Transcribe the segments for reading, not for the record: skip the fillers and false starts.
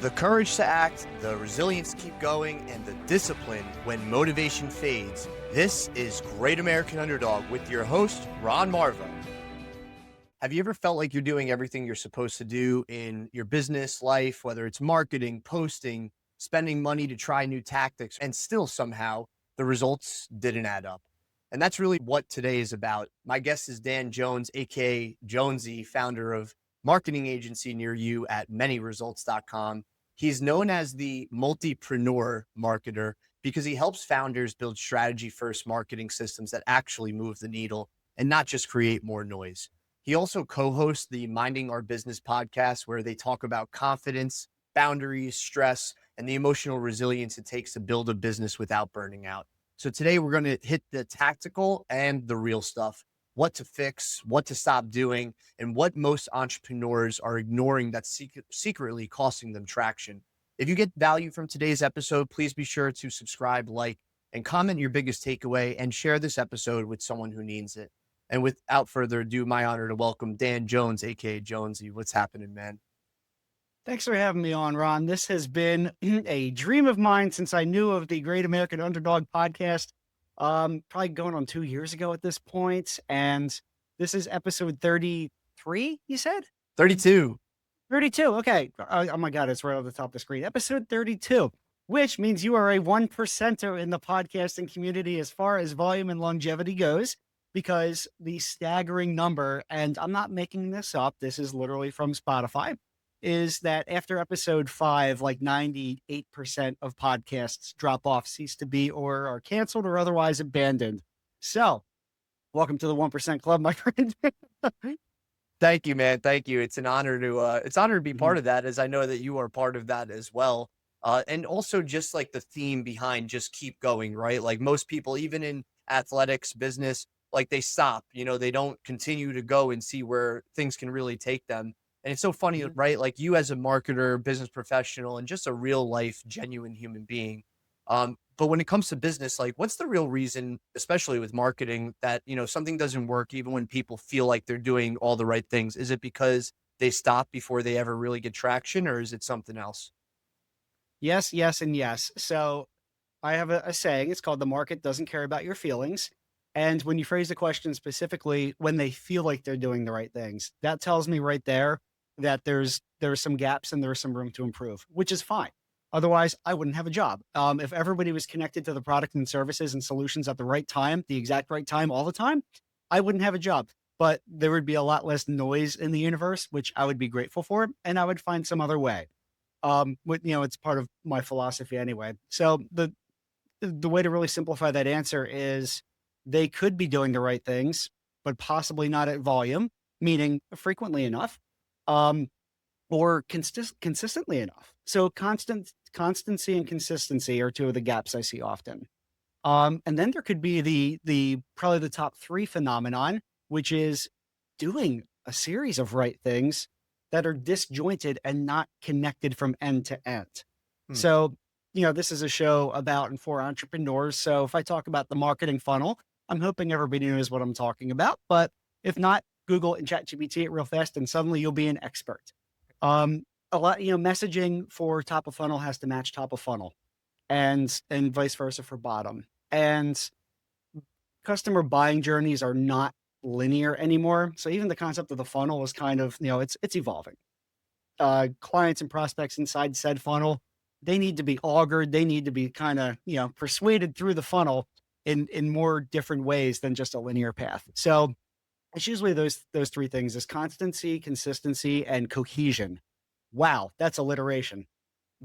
The courage to act, the resilience to keep going, and the discipline when motivation fades. This is Great American Underdog with your host, Ron Marvo. Have you ever felt like you're doing everything you're supposed to do in your business life, whether it's marketing, posting, spending money to try new tactics, and still somehow the results didn't add up? And that's really what today is about. My guest is Dan Jones, aka Jonesy, founder of marketing agency near you at manyresults.com. He's known as the multipreneur marketer because he helps founders build strategy first marketing systems that actually move the needle and not just create more noise. He also co-hosts the Minding Our Business podcast, where they talk about confidence, boundaries, stress, and the emotional resilience it takes to build a business without burning out. So today we're going to hit the tactical and the real stuff, what to fix, what to stop doing, and what most entrepreneurs are ignoring that's secretly costing them traction. If you get value from today's episode, please be sure to subscribe, like, and comment your biggest takeaway and share this episode with someone who needs it. And without further ado, my honor to welcome Dan Jones, aka Jonesy. What's happening, man? Thanks for having me on, Ron. This has been a dream of mine since I knew of the Great American Underdog podcast, probably going on 2 years ago at this point. And this is episode 33, you said? 32. 32, okay. Oh my God, it's right on the top of the screen. Episode 32, which means you are a 1%er in the podcasting community as far as volume and longevity goes, because the staggering number, and I'm not making this up, this is literally from Spotify, is that after episode 5, like 98% of podcasts drop off, cease to be, or are canceled or otherwise abandoned. So welcome to the 1% club, my friend. Thank you, man. Thank you. It's an honor to be part of that, as I know that you are part of that as well. And also just like the theme behind just keep going, right? Like most people, even in athletics, business, like they stop, they don't continue to go and see where things can really take them. And it's so funny, right? Like you as a marketer, business professional, and just a real life, genuine human being. But when it comes to business, like what's the real reason, especially with marketing, that, something doesn't work even when people feel like they're doing all the right things? Is it because they stop before they ever really get traction, or is it something else? Yes, yes, and yes. So I have a saying, it's called the market doesn't care about your feelings. And when you phrase the question specifically, when they feel like they're doing the right things, that tells me right there that there's some gaps and there's some room to improve, which is fine. Otherwise, I wouldn't have a job. If everybody was connected to the product and services and solutions at the right time, the exact right time, all the time, I wouldn't have a job. But there would be a lot less noise in the universe, which I would be grateful for, and I would find some other way. It's part of my philosophy anyway. So the way to really simplify that answer is they could be doing the right things, but possibly not at volume, meaning frequently enough, or consistently enough. So constancy and consistency are two of the gaps I see often. And then there could be the probably the top three phenomenon, which is doing a series of right things that are disjointed and not connected from end to end. Hmm. So, this is a show about and for entrepreneurs. So if I talk about the marketing funnel, I'm hoping everybody knows what I'm talking about. But if not, Google and ChatGPT it real fast, and suddenly you'll be an expert. A lot, messaging for top of funnel has to match top of funnel, and vice versa for bottom. And customer buying journeys are not linear anymore. So even the concept of the funnel is kind of, it's evolving. Clients and prospects inside said funnel, they need to be augured. They need to be kind of, persuaded through the funnel in more different ways than just a linear path. So it's usually those three things: is constancy, consistency, and cohesion. Wow, that's alliteration.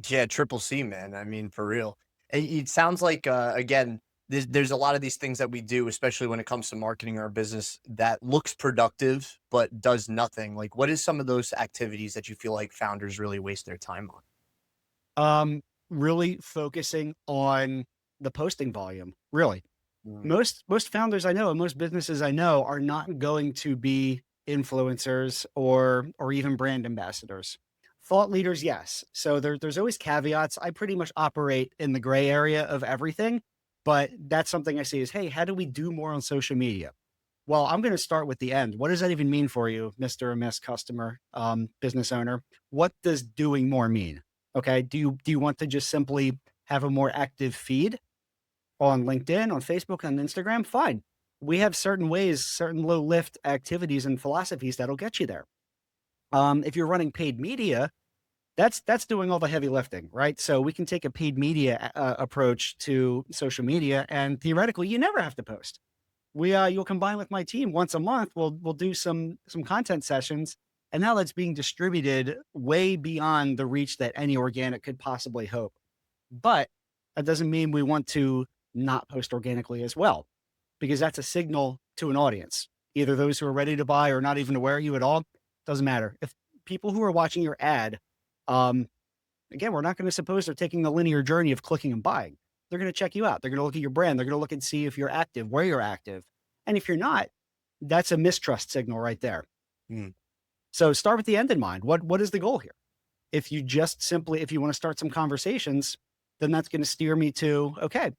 Yeah, triple C, man. I mean, for real. It sounds like, again, there's a lot of these things that we do, especially when it comes to marketing our business, that looks productive, but does nothing. Like, what is some of those activities that you feel like founders really waste their time on? Really focusing on the posting volume, really. Mm. Most founders I know and most businesses I know are not going to be influencers or even brand ambassadors. Thought leaders, yes. So there's always caveats. I pretty much operate in the gray area of everything, but that's something I see is, hey, how do we do more on social media? Well, I'm going to start with the end. What does that even mean for you, Mr. or Miss customer, business owner? What does doing more mean? Okay. Do you want to just simply have a more active feed on LinkedIn, on Facebook, on Instagram? Fine. We have certain ways, certain low lift activities and philosophies that'll get you there. If you're running paid media, that's doing all the heavy lifting, right? So we can take a paid media approach to social media, and theoretically, you never have to post. You'll combine with my team once a month. We'll do some content sessions, and now that's being distributed way beyond the reach that any organic could possibly hope. But that doesn't mean we want to not post organically as well, because that's a signal to an audience, either those who are ready to buy or not even aware of you at all. Doesn't matter. If people who are watching your ad, um, again, we're not going to suppose they're taking the linear journey of clicking and buying. They're going to check you out. They're going to look at your brand. They're going to look and see if you're active, where you're active. And if you're not, that's a mistrust signal right there. Mm. So start with the end in mind. What is the goal here? If you want to start some conversations, then that's going to steer me to, okay,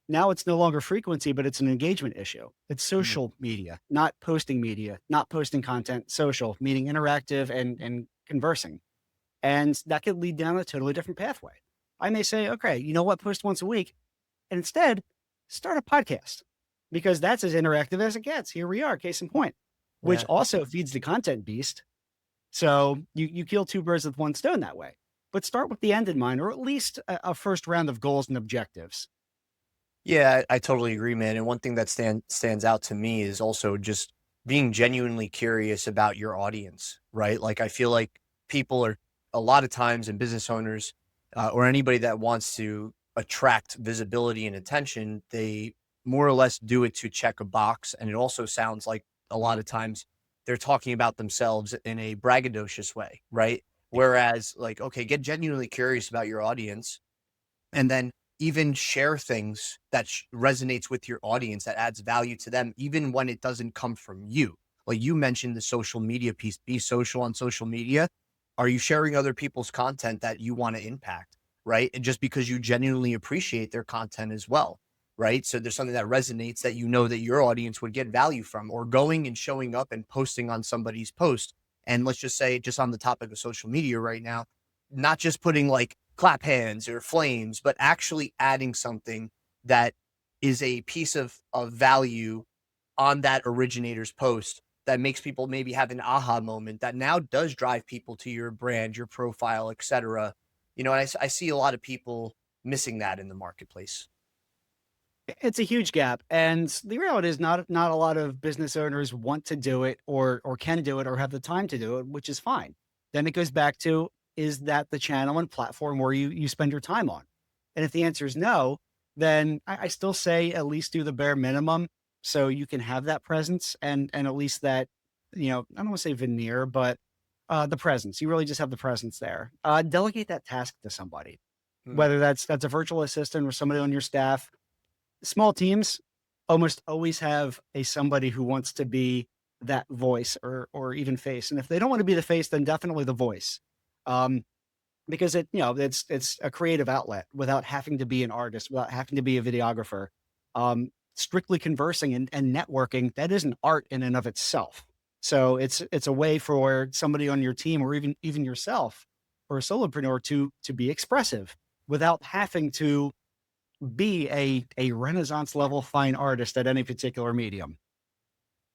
now it's no longer frequency, but it's an engagement issue. It's social media, not posting media, not posting content, social, meaning interactive and conversing. And that could lead down a totally different pathway. I may say, okay, you know what, post once a week, and instead start a podcast, because that's as interactive as it gets. Here we are, case in point, which Yeah. also feeds the content beast. So you kill two birds with one stone that way. But start with the end in mind, or at least a first round of goals and objectives. Yeah, I totally agree, man. And one thing that stands out to me is also just being genuinely curious about your audience, right? Like I feel like people are a lot of times, and business owners or anybody that wants to attract visibility and attention, they more or less do it to check a box. And it also sounds like a lot of times they're talking about themselves in a braggadocious way, right? Whereas, like, okay, get genuinely curious about your audience, and then even share things that resonates with your audience, that adds value to them, even when it doesn't come from you. Like you mentioned the social media piece, be social on social media. Are you sharing other people's content that you want to impact? Right. And just because you genuinely appreciate their content as well. Right. So there's something that resonates that you know that your audience would get value from, or going and showing up and posting on somebody's post. And let's just say, just on the topic of social media right now, not just putting like clap hands or flames, but actually adding something that is a piece of value on that originator's post that makes people maybe have an aha moment that now does drive people to your brand, your profile, etc. You know, and I see a lot of people missing that in the marketplace. It's a huge gap, and the reality is not a lot of business owners want to do it, or can do it, or have the time to do it, which is fine. Then it goes back to, is that the channel and platform where you spend your time on? And if the answer is no, then I still say at least do the bare minimum, so you can have that presence, and at least that, I don't want to say veneer, but the presence. You really just have the presence there. Delegate that task to somebody, Hmm. whether that's a virtual assistant or somebody on your staff. Small teams almost always have somebody who wants to be that voice, or even face. And if they don't want to be the face, then definitely the voice. Um, because it's a creative outlet without having to be an artist, without having to be a videographer. Strictly conversing and networking, that is an art in and of itself. So it's a way for somebody on your team, or even yourself, or a solopreneur, to be expressive without having to be a Renaissance level fine artist at any particular medium.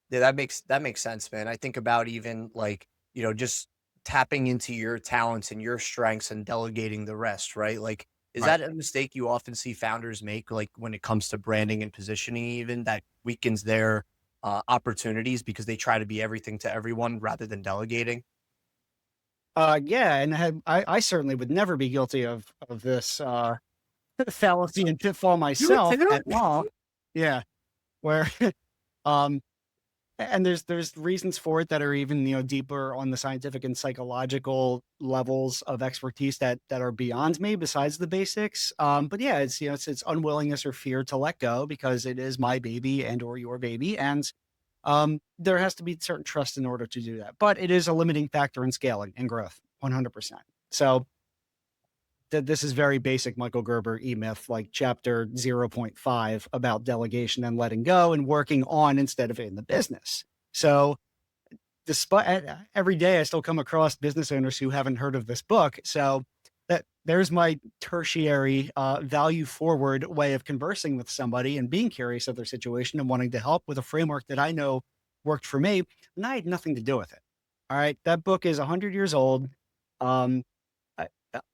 Yeah, that makes sense, man. I think about even like, just tapping into your talents and your strengths and delegating the rest, right? Like, is Right. that a mistake you often see founders make, like when it comes to branding and positioning, even that weakens their opportunities because they try to be everything to everyone rather than delegating? Yeah, and I certainly would never be guilty of this fallacy and pitfall You myself too? at all. Yeah, where um and there's reasons for it that are even, deeper on the scientific and psychological levels of expertise that are beyond me, besides the basics. But yeah, it's unwillingness or fear to let go, because it is my baby and or your baby, and there has to be certain trust in order to do that. But it is a limiting factor in scaling and growth, 100%. So this is very basic Michael Gerber E-Myth, like chapter 0.5 about delegation and letting go and working on instead of in the business. So despite every day, I still come across business owners who haven't heard of this book. So there's my tertiary value forward way of conversing with somebody and being curious of their situation and wanting to help with a framework that I know worked for me. And I had nothing to do with it. All right. That book is 100 years old. Um,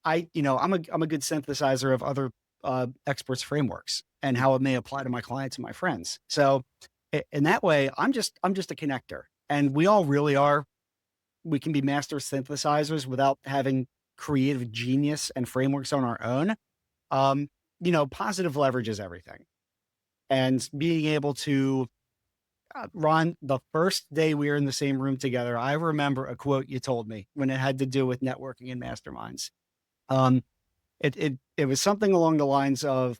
I'm a good synthesizer of other experts' frameworks and how it may apply to my clients and my friends. So in that way, I'm just a connector, and we all really are. We can be master synthesizers without having creative genius and frameworks on our own. Um, Positive leverage is everything, and being able to Ron, the first day we were in the same room together, I remember a quote you told me when it had to do with networking and masterminds. Um, it was something along the lines of,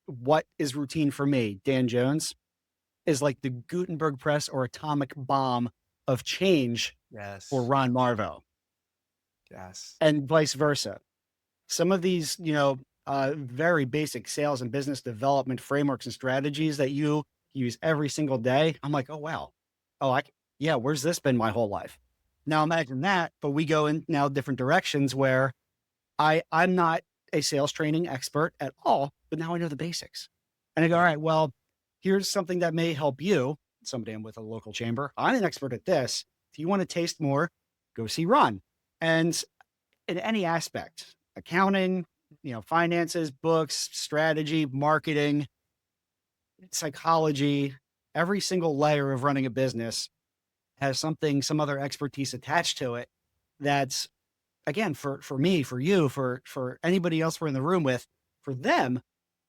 what is routine for me, Dan Jones, is like the Gutenberg press or atomic bomb of change for Yes. Ron Marvo, Yes. and vice versa. Some of these, very basic sales and business development frameworks and strategies that you use every single day. I'm like, oh wow, oh yeah, where's this been my whole life? Now imagine that, but we go in now different directions where I'm not a sales training expert at all, but now I know the basics. And I go, all right, well, here's something that may help you. Somebody I'm with a local chamber. I'm an expert at this. If you want to taste more, go see Ron. And in any aspect, accounting, finances, books, strategy, marketing, psychology, every single layer of running a business has some other expertise attached to it. That's, again, for me, for you, for anybody else we're in the room with, for them,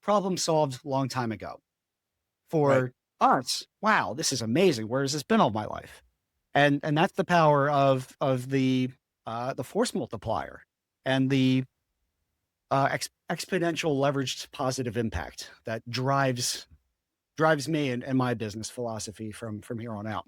problem solved long time ago. Right. For us, wow, this is amazing. Where has this been all my life? And that's the power of the force multiplier and the exponential leveraged positive impact that drives me and my business philosophy from here on out.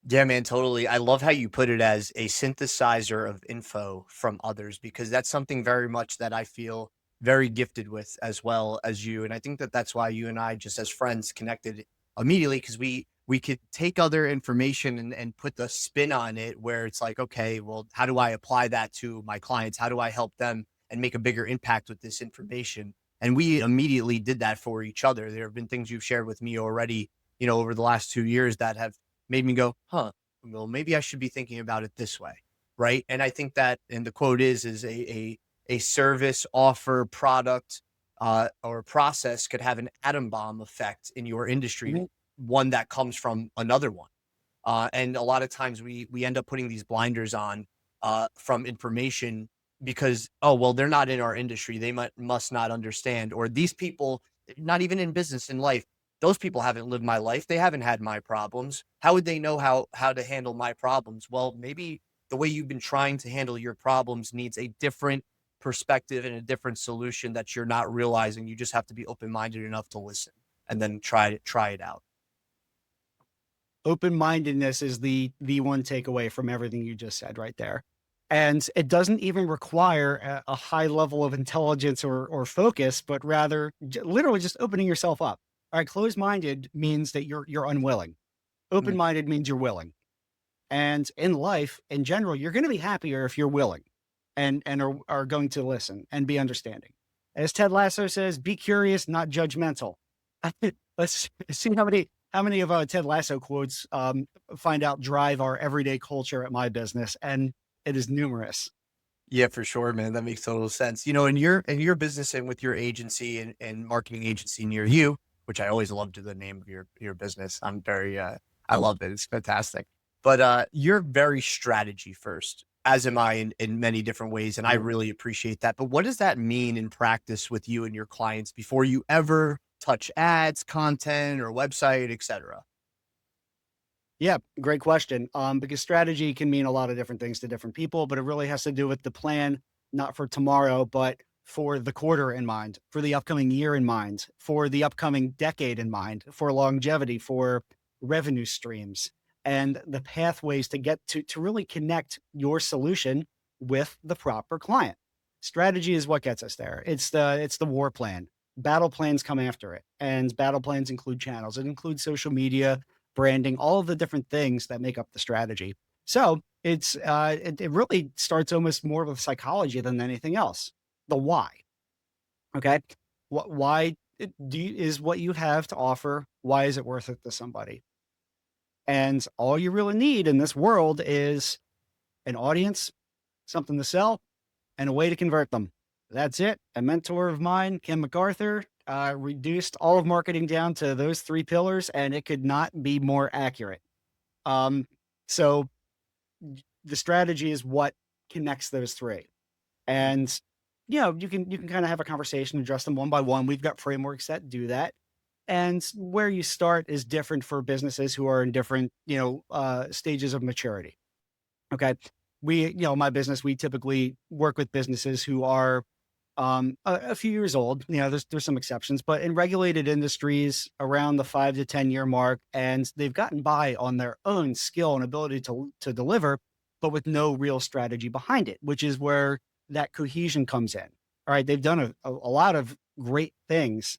Yeah, man, totally. I love how you put it as a synthesizer of info from others, because that's something very much that I feel very gifted with as well as you. And I think that that's why you and I, just as friends, connected immediately, because we could take other information and put the spin on it where it's like, okay, well, how do I apply that to my clients? How do I help them and make a bigger impact with this information? And we immediately did that for each other. There have been things you've shared with me already, over the last 2 years that have made me go, huh, well, maybe I should be thinking about it this way. Right. And I think that, and the quote is a service, offer, product, or process could have an atom bomb effect in your industry, Mhm. one that comes from another one. And a lot of times we end up putting these blinders on from information because, oh, well, they're not in our industry. They must not understand. Or these people, not even in business, in life, those people haven't lived my life. They haven't had my problems. How would they know how to handle my problems? Well, maybe the way you've been trying to handle your problems needs a different perspective and a different solution that you're not realizing. You just have to be open-minded enough to listen and then try it out. Open-mindedness is the one takeaway from everything you just said right there. And it doesn't even require a high level of intelligence or focus, but rather literally just opening yourself up. All right, closed-minded means that you're unwilling. Mm. Open-minded means you're willing. And in life, in general, you're going to be happier if you're willing and are going to listen and be understanding. As Ted Lasso says, be curious, not judgmental. Let's see how many of Ted Lasso quotes find out drive our everyday culture at my business, and it is numerous. Yeah, for sure, man. That makes total sense. In your business and with your agency and marketing agency near you, which I always loved the name of your business. I'm very I love it. It's fantastic. But you're very strategy first, as am I in many different ways. And I Mhm. really appreciate that. But what does that mean in practice with you and your clients before you ever touch ads, content, or website, etc.? Yeah, great question. Because strategy can mean a lot of different things to different people, but it really has to do with the plan, not for tomorrow, but for the quarter in mind, for the upcoming year in mind, for the upcoming decade in mind, for longevity, for revenue streams, and the pathways to get to really connect your solution with the proper client. Strategy is what gets us there. It's the war plan. Battle plans come after it, and battle plans include channels. It includes social media, branding, all of the different things that make up the strategy. So It really starts almost more with psychology than anything else. The why. Okay. Why is what you have to offer? Why is it worth it to somebody? And all you really need in this world is an audience, something to sell, and a way to convert them. That's it. A mentor of mine, Kim MacArthur, reduced all of marketing down to those three pillars, and it could not be more accurate. Um, so the strategy is what connects those three. And you can kind of have a conversation, address them one by one. We've got frameworks that do that. And where you start is different for businesses who are in different, stages of maturity. Okay. My business, we typically work with businesses who are a few years old. There's some exceptions, but in regulated industries around the 5 to 10 year mark, and they've gotten by on their own skill and ability to deliver, but with no real strategy behind it, which is where that cohesion comes in. All right, they've done a lot of great things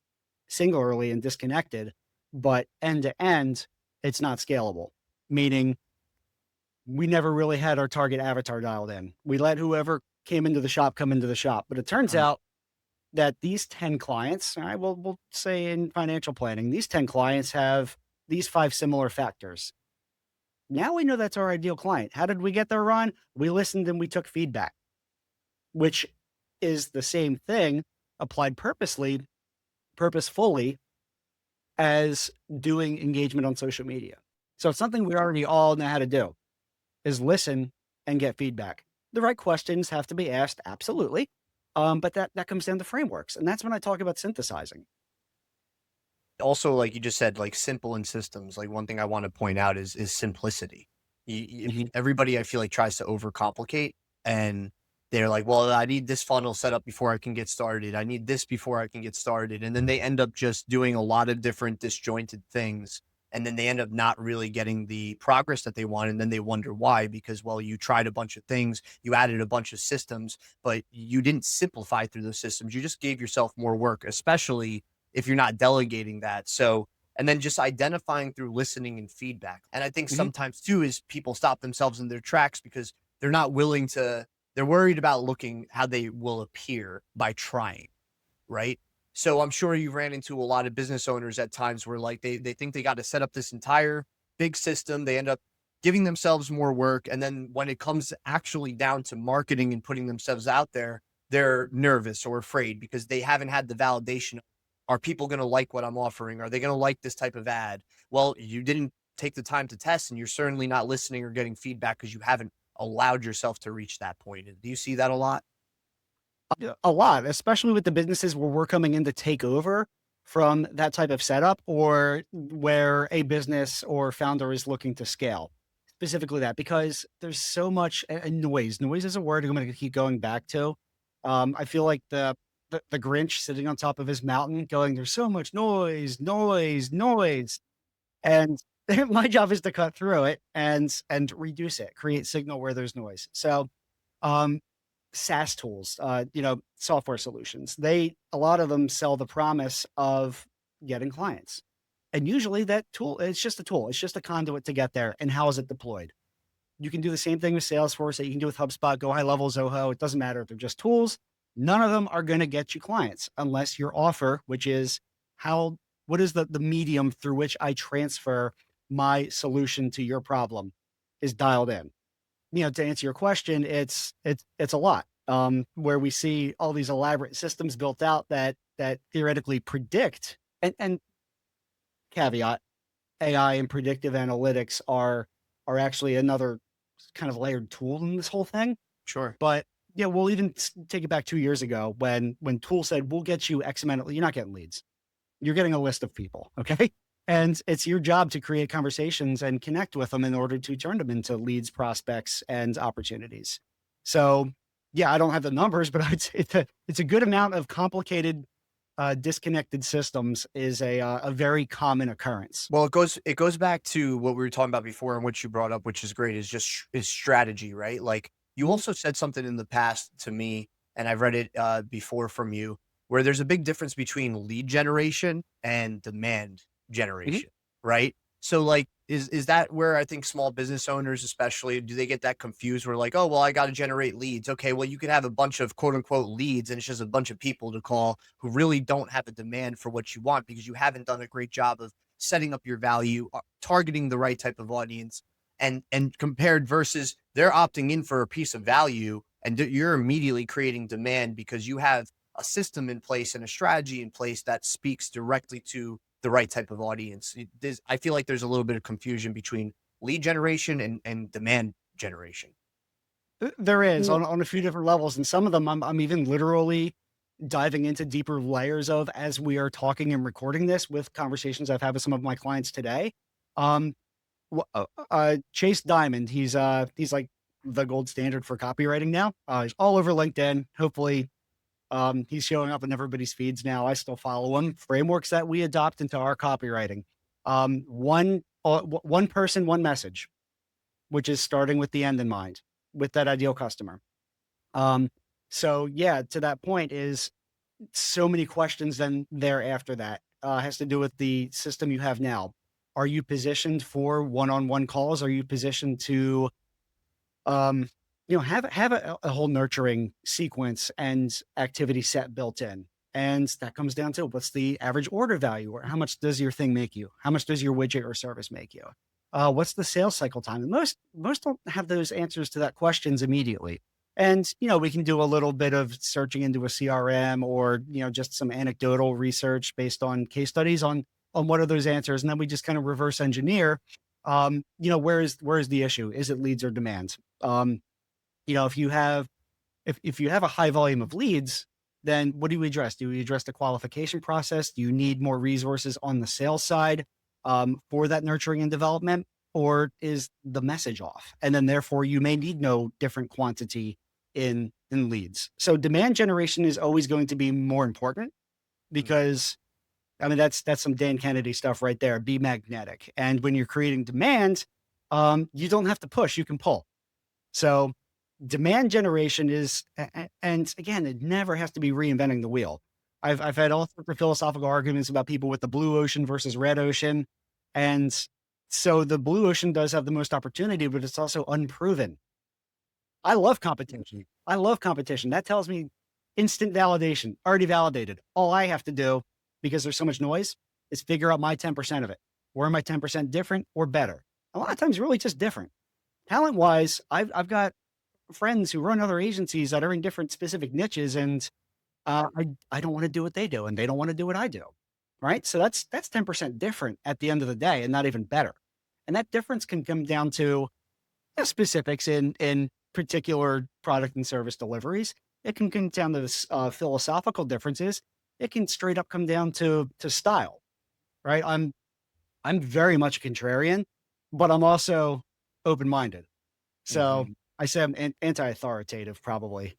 singularly and disconnected, but end to end, it's not scalable. Meaning, we never really had our target avatar dialed in. We let whoever came into the shop come into the shop, but it turns Mhm. out that these 10 clients, all right, we'll say in financial planning, these 10 clients have these 5 similar factors. Now we know that's our ideal client. How did we get there, Ron? We listened and we took feedback, which is the same thing applied purposefully as doing engagement on social media. So it's something we already all know how to do is listen and get feedback. The right questions have to be asked, absolutely. But that comes down to frameworks. And that's when I talk about synthesizing. Also, like you just said, like simple in systems. Like one thing I want to point out is simplicity. Mhm. Everybody I feel like tries to overcomplicate, and they're like, well, I need this funnel set up before I can get started. I need this before I can get started. And then they end up just doing a lot of different disjointed things. And then they end up not really getting the progress that they want. And then they wonder why, because, well, you tried a bunch of things, you added a bunch of systems, but you didn't simplify through those systems. You just gave yourself more work, especially if you're not delegating that. So, and then just identifying through listening and feedback. And I think Mhm. sometimes too is people stop themselves in their tracks because they're not willing to, they're worried about looking how they will appear by trying, right? So I'm sure you ran into a lot of business owners at times where like they think they got to set up this entire big system. They end up giving themselves more work. And then when it comes actually down to marketing and putting themselves out there, they're nervous or afraid because they haven't had the validation. Are people going to like what I'm offering? Are they going to like this type of ad? Well, you didn't take the time to test, and you're certainly not listening or getting feedback because you haven't allowed yourself to reach that point. Do you see that a lot? Yeah, a lot, especially with the businesses where we're coming in to take over from that type of setup or where a business or founder is looking to scale. Specifically that, because there's so much noise. Noise is a word I'm going to keep going back to. I feel like the Grinch sitting on top of his mountain going, there's so much noise, noise, noise. And my job is to cut through it and reduce it, create signal where there's noise. So um SaaS tools, software solutions. A lot of them sell the promise of getting clients. And usually that tool, it's just a tool. It's just a conduit to get there. And how is it deployed? You can do the same thing with Salesforce that you can do with HubSpot, Go High Level, Zoho. It doesn't matter. They're just tools. None of them are going to get you clients unless your offer, which is what is the medium through which I transfer my solution to your problem, is dialed in. To answer your question, it's a lot. Where we see all these elaborate systems built out that theoretically predict, and caveat, AI and predictive analytics are actually another kind of layered tool in this whole thing. Sure. But yeah, we'll even take it back 2 years ago when Tool said we'll get you X amount. You're not getting leads. You're getting a list of people. Okay. And it's your job to create conversations and connect with them in order to turn them into leads, prospects, and opportunities. So, yeah, I don't have the numbers, but I'd say it's a good amount of complicated, disconnected systems is a very common occurrence. Well, it goes back to what we were talking about before and what you brought up, which is great, is just is strategy, right? Like you Mhm. also said something in the past to me, and I've read it before from you, where there's a big difference between lead generation and demand Mhm. generation, right? So like, is that where I think small business owners, especially, do they get that confused? Where like, oh, well, I got to generate leads. Okay, well, you could have a bunch of quote unquote leads, and it's just a bunch of people to call who really don't have a demand for what you want because you haven't done a great job of setting up your value, targeting the right type of audience, and compared versus they're opting in for a piece of value, and you're immediately creating demand because you have a system in place and a strategy in place that speaks directly to the right type of audience. I feel like there's a little bit of confusion between lead generation and demand generation. There is Yeah. on a few different levels, and some of them I'm even literally diving into deeper layers of as we are talking and recording this with conversations I've had with some of my clients today. Um, Chase Diamond, he's like the gold standard for copywriting now. He's all over LinkedIn. Hopefully, he's showing up in everybody's feeds now. I still follow him. Frameworks that we adopt into our copywriting. One person, one message, which is starting with the end in mind, with that ideal customer. Um, so yeah, to that point is so many questions then there after that has to do with the system you have now. Are you positioned for one-on-one calls? Are you positioned to, um, have a whole nurturing sequence and activity set built in? And that comes down to what's the average order value, or how much does your thing make you? How much does your widget or service make you? What's the sales cycle time? And most don't have those answers to that questions immediately. And we can do a little bit of searching into a CRM, or just some anecdotal research based on case studies on what are those answers, and then we just kind of reverse engineer. Where is the issue? Is it leads or demand? If you have if you have a high volume of leads, then what do you address? Do you address the qualification process? Do you need more resources on the sales side for that nurturing and development? Or is the message off? And then therefore you may need no different quantity in leads. So demand generation is always going to be more important, Mhm. because I mean that's some Dan Kennedy stuff right there. Be magnetic. And when you're creating demand, you don't have to push, you can pull. So demand generation is, and again, it never has to be reinventing the wheel. I've had all sorts of philosophical arguments about people with the blue ocean versus red ocean. And so the blue ocean does have the most opportunity, but it's also unproven. I love competition. I love competition. That tells me instant validation, already validated. All I have to do, because there's so much noise, is figure out my 10% of it. Where am I 10% different or better? A lot of times, really just different. Talent wise, I've got friends who run other agencies that are in different specific niches, and I don't want to do what they do, and they don't want to do what I do. Right. So that's 10% different at the end of the day, and not even better. And that difference can come down to specifics in particular product and service deliveries. It can come down to this, philosophical differences. It can straight up come down to style, right? I'm very much a contrarian, but I'm also open minded. So Mhm. I say I'm anti-authoritative, probably.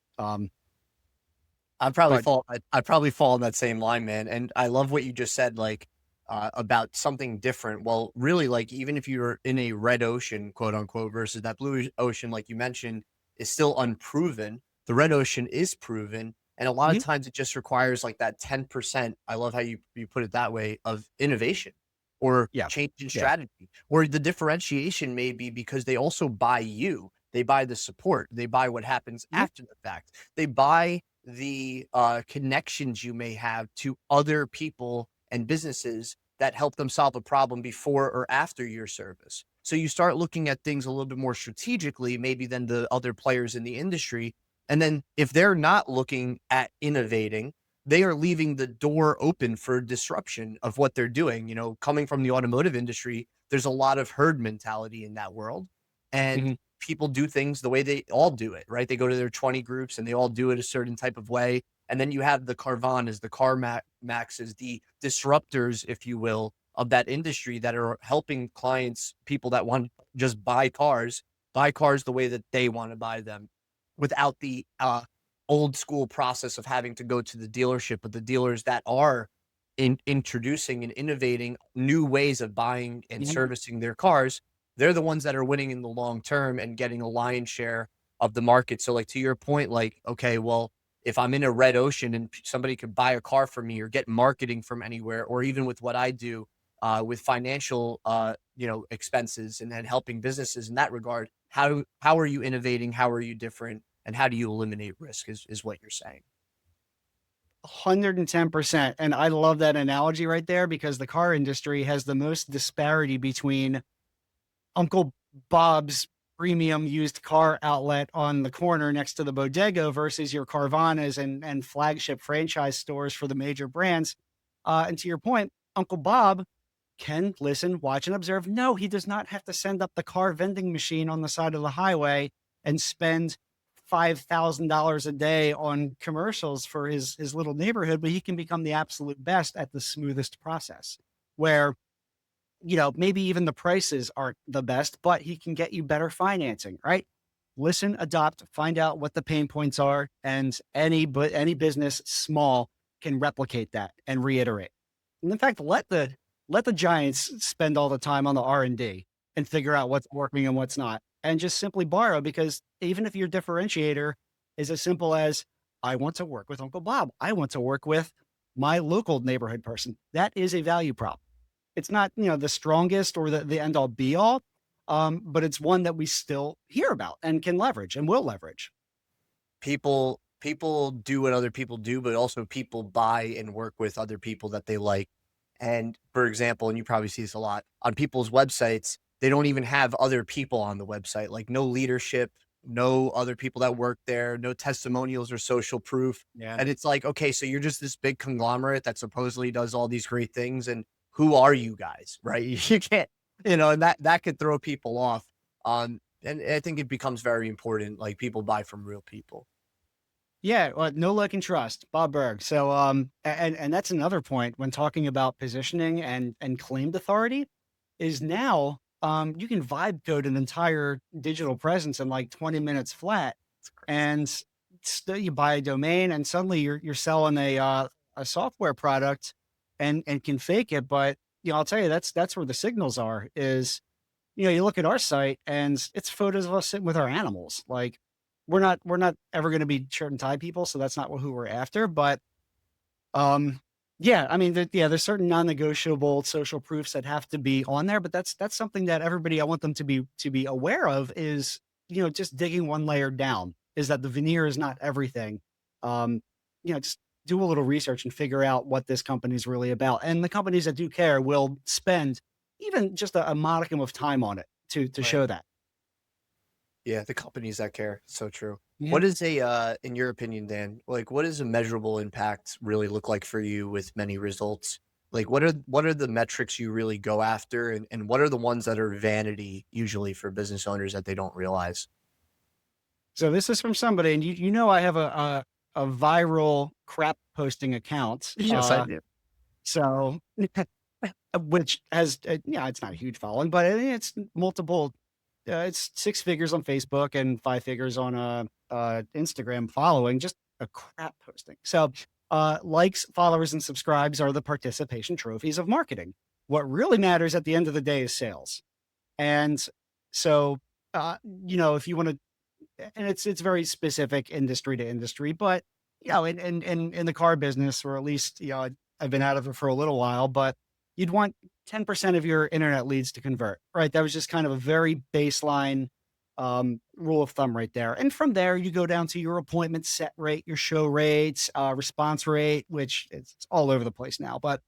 But I'd probably fall in that same line, man. And I love what you just said, like about something different. Well, really, like even if you're in a red ocean, quote unquote, versus that blue ocean, like you mentioned, is still unproven. The red ocean is proven, and a lot of mhm, times it just requires like that 10%. I love how you put it that way, of innovation or yeah, change in yeah, strategy, or the differentiation may be because they also buy you. They buy the support. They buy what happens mhm, after the fact. They buy the connections you may have to other people and businesses that help them solve a problem before or after your service. So you start looking at things a little bit more strategically, maybe than the other players in the industry. And then if they're not looking at innovating, they are leaving the door open for disruption of what they're doing. Coming from the automotive industry, there's a lot of herd mentality in that world. And mhm, people do things the way they all do it, right? They go to their 20 groups and they all do it a certain type of way. And then you have the Carvanas, the Maxes, the disruptors, if you will, of that industry that are helping clients, people that want to just buy cars the way that they want to buy them without the old school process of having to go to the dealership. But the dealers that are introducing and innovating new ways of buying and mhm, servicing their cars, they're the ones that are winning in the long term and getting a lion's share of the market. So, like to your point, like, okay, well, if I'm in a red ocean and somebody could buy a car from me or get marketing from anywhere, or even with what I do, with financial, expenses and then helping businesses in that regard. How are you innovating? How are you different? And how do you eliminate risk? Is what you're saying. 110%. And I love that analogy right there because the car industry has the most disparity between Uncle Bob's premium used car outlet on the corner next to the bodega versus your Carvanas and flagship franchise stores for the major brands. And to your point, Uncle Bob can listen, watch, and observe. No, he does not have to send up the car vending machine on the side of the highway and spend $5,000 a day on commercials for his little neighborhood, but he can become the absolute best at the smoothest process where, maybe even the prices aren't the best, but he can get you better financing, right? Listen, adopt, find out what the pain points are, and any business small can replicate that and reiterate. And in fact, let the giants spend all the time on the R&D and figure out what's working and what's not, and just simply borrow because even if your differentiator is as simple as I want to work with Uncle Bob, I want to work with my local neighborhood person. That is a value prop. It's not, the strongest or the end all be all, but it's one that we still hear about and can leverage and will leverage. People do what other people do, but also people buy and work with other people that they like. And for example, and you probably see this a lot on people's websites, they don't even have other people on the website, like no leadership, no other people that work there, no testimonials or social proof. Yeah. And it's like, okay, so you're just this big conglomerate that supposedly does all these great things. And who are you guys? Right. You can't, and that could throw people off. And I think it becomes very important. Like people buy from real people. Yeah, well, know, like, and trust, Bob Berg. So, and that's another point when talking about positioning and claimed authority is now, you can vibe code an entire digital presence in like 20 minutes flat, It's crazy. and still you buy a domain, and suddenly you're selling a software product, and can fake it. But I'll tell you that's where the signals are. Is you look at our site and it's photos of us sitting with our animals. Like we're not ever going to be shirt and tie people, so that's not who we're after. But yeah, I mean, there's certain non-negotiable social proofs that have to be on there, but that's something that everybody I want them to be aware of is just digging one layer down. Is that the veneer is not everything. Um, just do a little research and figure out what this company is really about. And the companies that do care will spend even just a modicum of time on it to Right. show that. Yeah, the companies that care. So true. Yeah. What is in your opinion, Dan, like what does a measurable impact really look like for you with many results? Like what are the metrics you really go after and what are the ones that are vanity usually for business owners that they don't realize? So this is from somebody, and I have a viral crap posting account. Yes, I do. So which has it's not a huge following, but it's multiple. It's six figures on Facebook and five figures on Instagram following. Just a crap posting. So likes, followers, and subscribes are the participation trophies of marketing. What really matters at the end of the day is sales. And so if you want to, and it's very specific industry to industry, but in the car business, or at least I've been out of it for a little while, but you'd want 10% of your internet leads to convert, right? That was just kind of a very baseline rule of thumb right there. And from there, you go down to your appointment set rate, your show rates, response rate, which it's all over the place now, but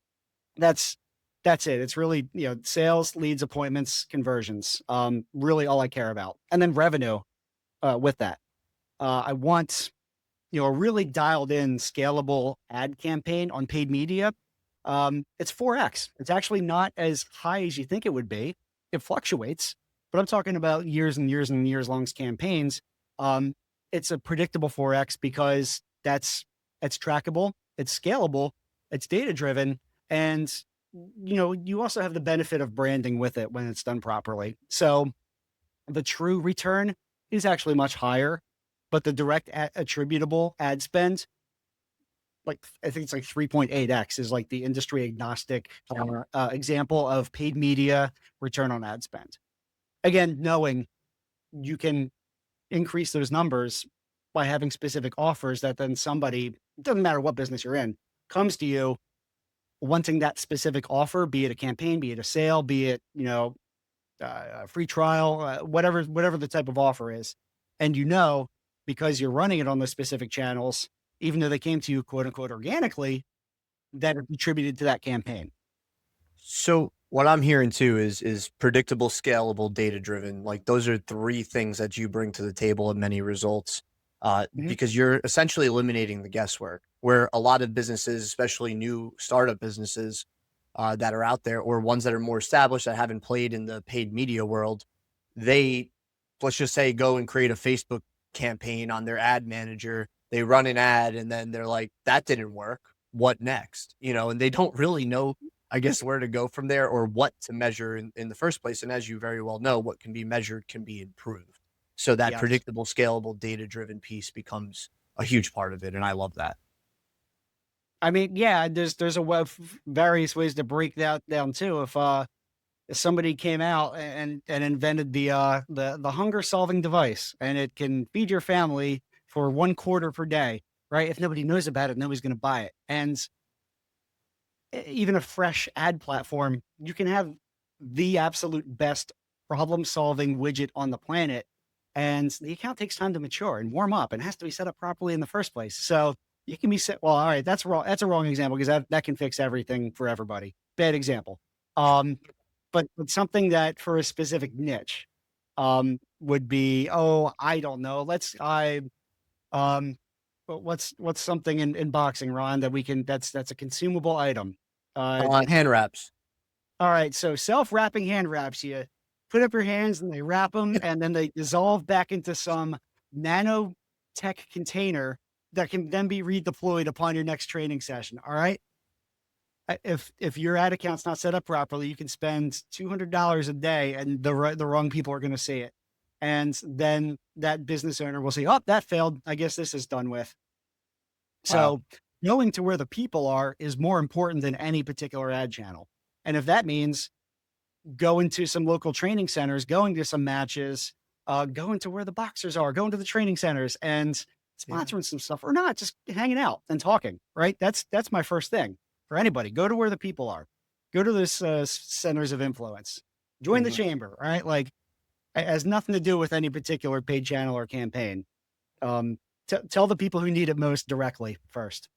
that's it. It's really, sales, leads, appointments, conversions, really all I care about. And then revenue with that. I want, a really dialed in scalable ad campaign on paid media. It's 4x. It's actually not as high as you think it would be. It fluctuates, but I'm talking about years and years and years long campaigns. It's a predictable 4x because it's trackable, it's scalable, it's data driven, and you also have the benefit of branding with it when it's done properly. So the true return is actually much higher, but the direct attributable ad spend, like I think it's like 3.8x is like the industry agnostic example of paid media return on ad spend. Again, knowing you can increase those numbers by having specific offers that then somebody, it doesn't matter what business you're in, comes to you wanting that specific offer, be it a campaign, be it a sale, be it, a free trial, whatever the type of offer is. And because you're running it on those specific channels, even though they came to you quote unquote organically, that it contributed to that campaign. So what I'm hearing too is predictable, scalable, data driven. Like those are three things that you bring to the table in many results, Mhm. because you're essentially eliminating the guesswork. Where a lot of businesses, especially new startup businesses that are out there, or ones that are more established that haven't played in the paid media world, they, let's just say, go and create a Facebook campaign on their ad manager. They run an ad and then they're like, that didn't work. What next? And they don't really know, I guess, where to go from there or what to measure in the first place. And as you very well know, what can be measured can be improved. So that Yes. predictable, scalable, data driven piece becomes a huge part of it. And I love that. I mean, yeah, there's a various ways to break that down too. If somebody came out and invented the hunger solving device, and it can feed your family for 1 quarter per day, right? If nobody knows about it, nobody's going to buy it. And even a fresh ad platform, you can have the absolute best problem solving widget on the planet. And the account takes time to mature and warm up and has to be set up properly in the first place. So you can be set. Well, all right, that's wrong. That's a wrong example because that can fix everything for everybody. Bad example. Um, but something that for a specific niche would be, oh, I don't know. Um, but what's something in boxing, Ron, that we can that's a consumable item. Uh, Hand wraps. all right, so self-wrapping hand wraps. You put up your hands and they wrap them, and then they dissolve back into some nanotech container that can then be redeployed upon your next training session. All right. If your ad account's not set up properly, you can spend $200 a day, and the wrong people are going to see it, and then that business owner will say, "Oh, that failed. I guess this is done with." Wow. So knowing to where the people are is more important than any particular ad channel. And if that means going to some local training centers, going to some matches, going to where the boxers are, going to the training centers and Yeah. sponsoring some stuff or not, just hanging out and talking, right? That's my first thing for anybody. Go to where the people are. Go to those centers of influence. Join the Mhm. chamber, right? Like it has nothing to do with any particular paid channel or campaign. Um, tell the people who need it most directly first.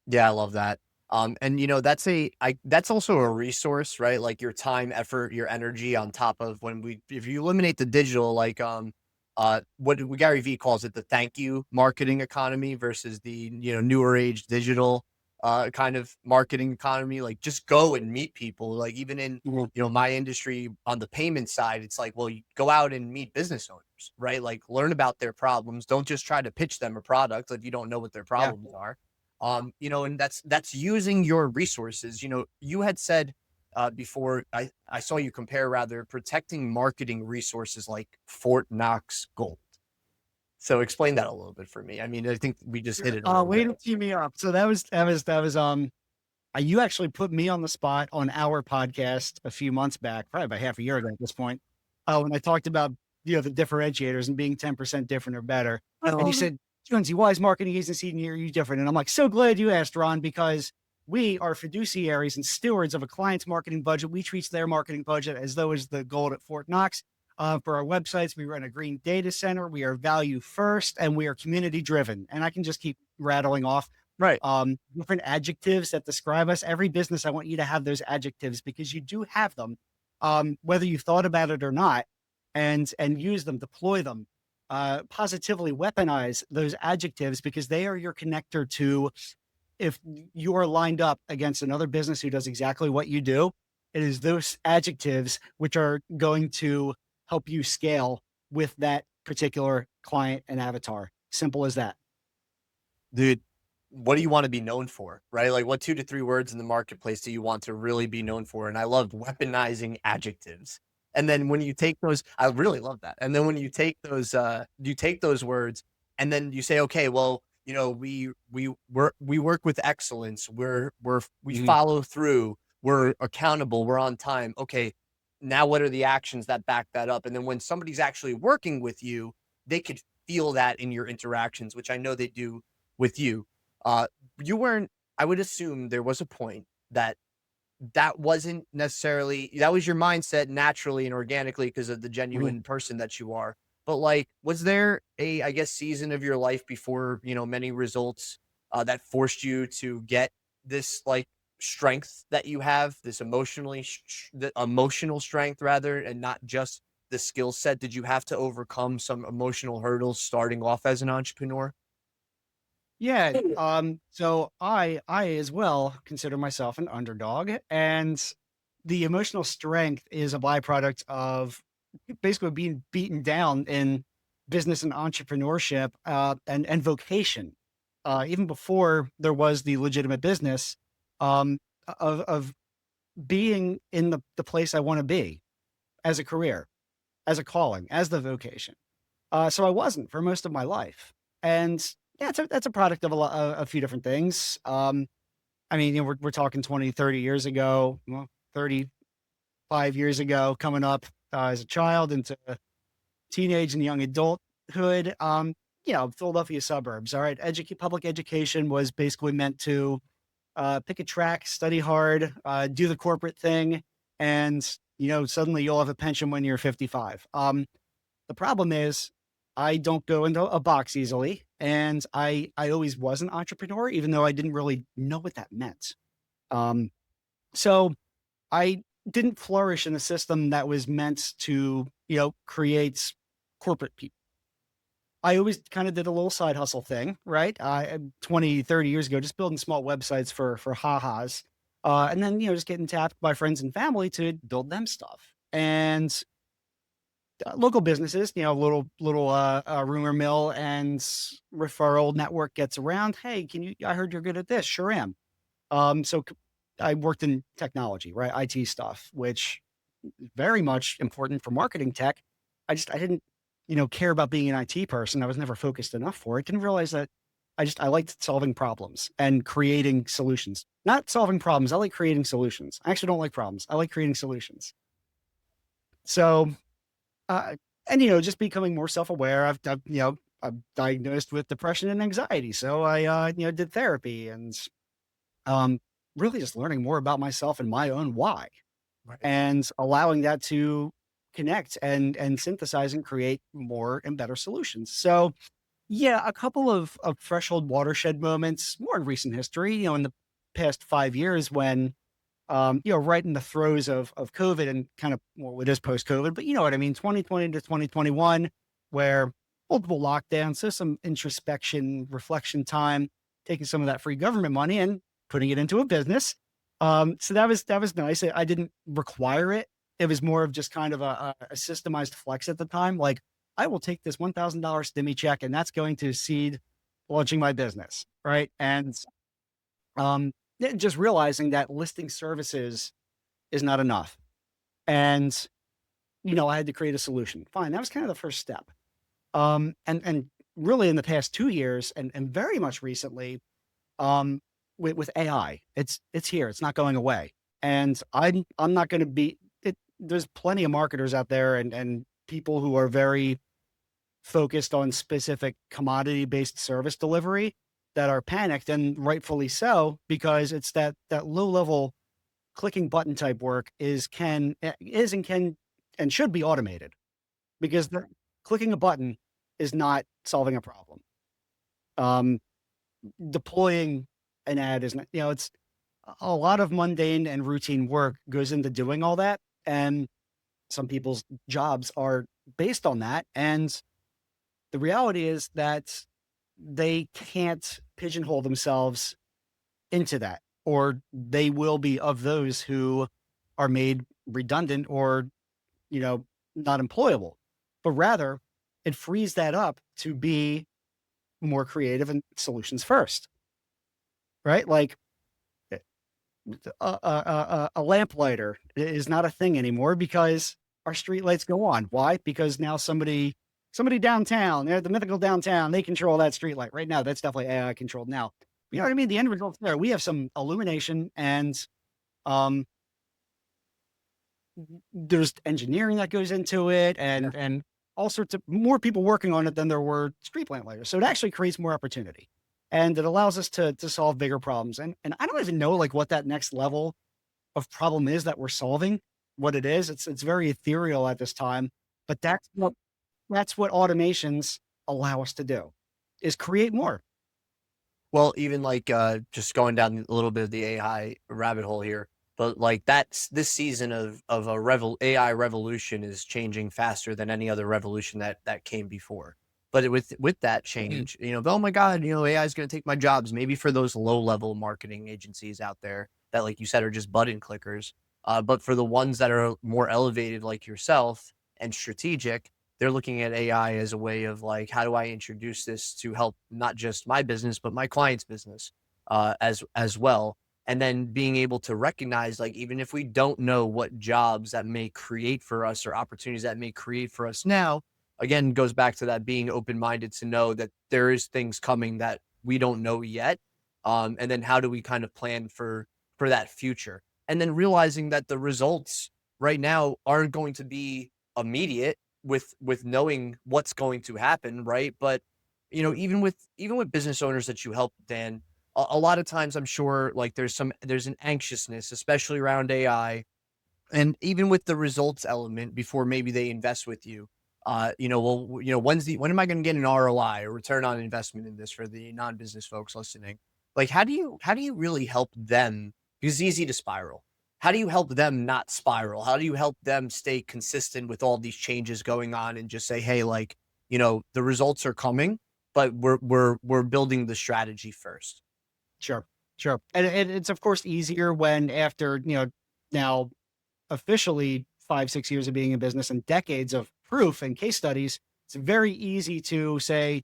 Yeah, I love that. And that's also a resource, right? Like your time, effort, your energy on top of if you eliminate the digital, like Gary V calls it the thank you marketing economy versus the newer age digital kind of marketing economy. Like just go and meet people. Like even in Mhm. my industry on the payment side, it's like, well, you go out and meet business owners, right? Like learn about their problems. Don't just try to pitch them a product if you don't know what their Yeah. problems are. And that's using your resources. You had said before, I saw you compare rather protecting marketing resources like Fort Knox gold. So explain that a little bit for me. I mean, I think we just hit Sure. it a little Way bit. to tee me up. So that was you actually put me on the spot on our podcast a few months back, probably about half a year ago at this point. When I talked about the differentiators and being 10% different or better. And you said, Jonesy, why is marketing agency near you different? And I'm like, so glad you asked, Ron, because we are fiduciaries and stewards of a client's marketing budget. We treat their marketing budget as though it's the gold at Fort Knox. For our websites, we run a green data center. We are value first and we are community driven. And I can just keep rattling off Right. different adjectives that describe us. Every business, I want you to have those adjectives because you do have them, whether you thought about it or not, and use them, deploy them, positively weaponize those adjectives because they are your connector to if you are lined up against another business who does exactly what you do. It is those adjectives which are going to help you scale with that particular client and avatar. Simple as that. Dude, what do you want to be known for? Right? Like what 2 to 3 words in the marketplace do you want to really be known for? And I love weaponizing adjectives. And then when you take those, I really love that. And then when you take those words and then you say, okay, well, we work with excellence. We Mhm. follow through. We're accountable. We're on time. Okay. Now what are the actions that back that up? And then when somebody's actually working with you, they could feel that in your interactions, which I know they do with you. Uh, you weren't, I would assume there was a point that that wasn't necessarily that was your mindset naturally and organically because of the Mhm. genuine person that you are. But like, was there a, I guess, season of your life before, many results that forced you to get this like strength that you have, this the emotional strength rather, and not just the skill set? Did you have to overcome some emotional hurdles starting off as an entrepreneur? Yeah. So I as well consider myself an underdog, and the emotional strength is a byproduct of basically being beaten down in business and entrepreneurship, and vocation. Even before there was the legitimate business, um, of being in the place I want to be as a career, as a calling, as the vocation. So I wasn't for most of my life, and yeah, that's a product of a few different things. I mean, we're talking 20, 30 years ago, well, 35 years ago, coming up as a child into teenage and young adulthood. Philadelphia suburbs. All right, public education was basically meant to pick a track, study hard, do the corporate thing, and suddenly you'll have a pension when you're 55. The problem is I don't go into a box easily, and I always was an entrepreneur, even though I didn't really know what that meant. Um, so I didn't flourish in a system that was meant to, create corporate people. I always kind of did a little side hustle thing, right? 20, 30 years ago, just building small websites for ha-has. And then, just getting tapped by friends and family to build them stuff. And local businesses, rumor mill and referral network gets around. Hey, I heard you're good at this. Sure am. I worked in technology, right? IT stuff, which is very much important for marketing tech. I didn't, care about being an IT person. I was never focused enough for it. Didn't realize that I liked solving problems and creating solutions, not solving problems. I like creating solutions. I actually don't like problems. I like creating solutions. So, uh, and just becoming more self-aware. I'm diagnosed with depression and anxiety. So I, did therapy and, um, really just learning more about myself and my own why, Right. and allowing that to connect and synthesize and create more and better solutions. So, yeah, a couple of threshold watershed moments, more in recent history, in the past 5 years when, right in the throes of COVID and kind of, well, it is post COVID, but you know what I mean, 2020 to 2021, where multiple lockdowns, so some introspection, reflection time, taking some of that free government money and putting it into a business. So that was nice. I didn't require it. It was more of just kind of a systemized flex at the time. Like, I will take this $1,000 stimmy check, and that's going to seed launching my business, right? And um, just realizing that listing services is not enough. And, I had to create a solution. Fine. That was kind of the first step. And really in the past 2 years and very much recently, um, with AI, it's here. It's not going away. And I'm not going to be it. There's plenty of marketers out there and people who are very focused on specific commodity based service delivery that are panicked, and rightfully so, because it's that low level clicking button type work is and can and should be automated, because clicking a button is not solving a problem. Um, Deploying an ad is not, it's a lot of mundane and routine work goes into doing all that. And some people's jobs are based on that. And the reality is that they can't pigeonhole themselves into that, or they will be of those who are made redundant or, you know, not employable. But rather, it frees that up to be more creative and solutions first, right? Like eh, a lamplighter is not a thing anymore because our street lights go on. Why? Because now somebody downtown, they're the mythical downtown, they control that street light right now. That's definitely AI controlled now. You know what I mean? The end result's there. We have some illumination and um there's engineering that goes into it, and all sorts of more people working on it than there were street lamp lighters. So it actually creates more opportunity. and it allows us to solve bigger problems. And I don't even know like what that next level of problem is that we're solving, what it is. It's very ethereal at this time, but that's what automations allow us to do, is create more. Well, even like just going down a little bit of the AI rabbit hole here, but like that's this season of a AI revolution is changing faster than any other revolution that came before. But with that change, oh my God, AI is going to take my jobs. Maybe for those low level marketing agencies out there that, like you said, are just button clickers. But for the ones that are more elevated, like yourself, and strategic, they're looking at AI as a way of like, how do I introduce this to help not just my business, but my client's business as well. And then being able to recognize, like, even if we don't know what jobs that may create for us or opportunities that may create for us now, again, goes back to that being open minded to know that there is things coming that we don't know yet. And then how do we kind of plan for that future? And then realizing that the results right now aren't going to be immediate with knowing what's going to happen, right? But even with business owners that you help, Dan, a lot of times I'm sure like there's an anxiousness, especially around AI, and even with the results element before maybe they invest with you. Well, when am I going to get an ROI or return on investment in this for the non-business folks listening? Like, how do you really help them? Because it's easy to spiral. How do you help them not spiral? How do you help them stay consistent with all these changes going on and just say, hey, like, the results are coming, but we're building the strategy first. Sure, sure. And it's of course easier when after, now officially 5, 6 years of being in business and decades of proof and case studies, it's very easy to say,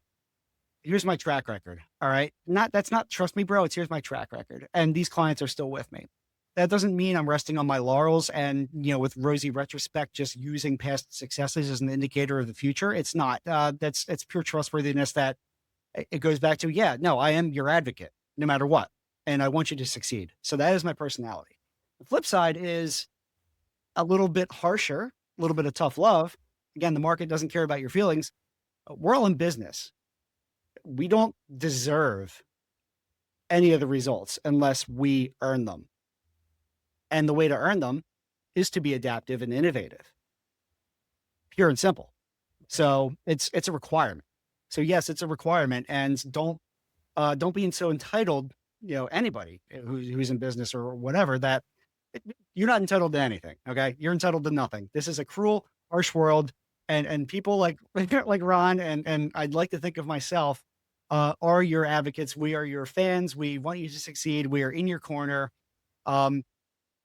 here's my track record. All right. That's not trust me, bro. It's here's my track record. And these clients are still with me. That doesn't mean I'm resting on my laurels and, with rosy retrospect, just using past successes as an indicator of the future. It's not. It's pure trustworthiness that it goes back to, yeah, no, I am your advocate no matter what. And I want you to succeed. So that is my personality. The flip side is a little bit harsher, a little bit of tough love. Again, the market doesn't care about your feelings. We're all in business. We don't deserve any of the results unless we earn them. And the way to earn them is to be adaptive and innovative, pure and simple. So it's a requirement. So yes, it's a requirement, and don't be so entitled. Anybody who's in business or whatever, that you're not entitled to anything. Okay, you're entitled to nothing. This is a cruel, harsh world, and people like like Ron and I'd like to think of myself are your advocates. We are your fans. We want you to succeed. We are in your corner. Um,